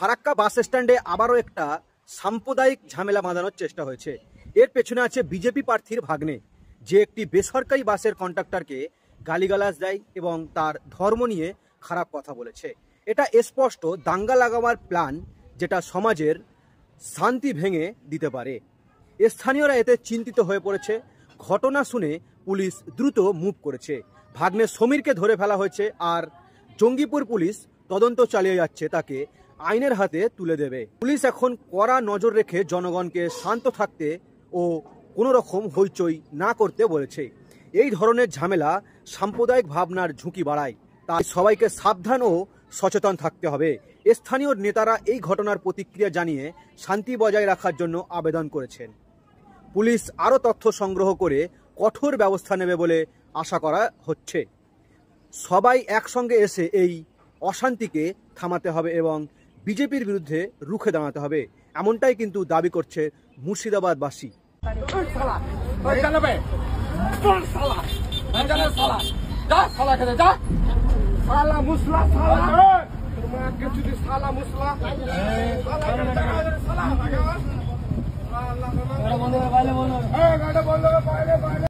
ফারাক্কা বাস স্ট্যান্ডে আবারও একটা সাম্প্রদায়িক ঝামেলা বাঁধানোর চেষ্টা হয়েছে। এর পেছনে আছে বিজেপি প্রার্থীর ভাগ্নে, যে একটি বেসরকারি বাসের কন্ডাক্টরকে গালিগালাজ দেয় এবং তার ধর্ম নিয়ে খারাপ কথা বলেছে। এটা স্পষ্ট দাঙ্গা লাগাবার প্ল্যান, যেটা সমাজের শান্তি ভেঙে দিতে পারে। স্থানীয়রা এতে চিন্তিত হয়ে পড়েছে। ঘটনা শুনে পুলিশ দ্রুত মুভ করেছে। ভাগ্নে সমীরকে ধরে ফেলা হয়েছে, আর জঙ্গিপুর পুলিশ তদন্ত চালিয়ে যাচ্ছে, তাকে আইনের হাতে তুলে দেবে। পুলিশ এখন কড়া নজর রেখে জনগণকে শান্ত থাকতে ও কোনো রকম হইচই না করতে বলেছে। এই ধরনের ঝামেলা সাম্প্রদায়িক ভাবনার ঝুঁকি বাড়ায়, তাই সবাইকে সাবধান ও সচেতন থাকতে হবে। স্থানীয় নেতারা এই ঘটনার প্রতিক্রিয়া জানিয়ে শান্তি বজায় রাখার জন্য আবেদন করেছেন। পুলিশ আরও তথ্য সংগ্রহ করে কঠোর ব্যবস্থা নেবে বলে আশা করা হচ্ছে। সবাই একসঙ্গে এসে এই অশান্তিকে থামাতে হবে এবং বিজেপির বিরুদ্ধে রুখে দাঁড়াতে হবে, এমনটাই কিন্তু দাবি করছে মুর্শিদাবাদবাসী।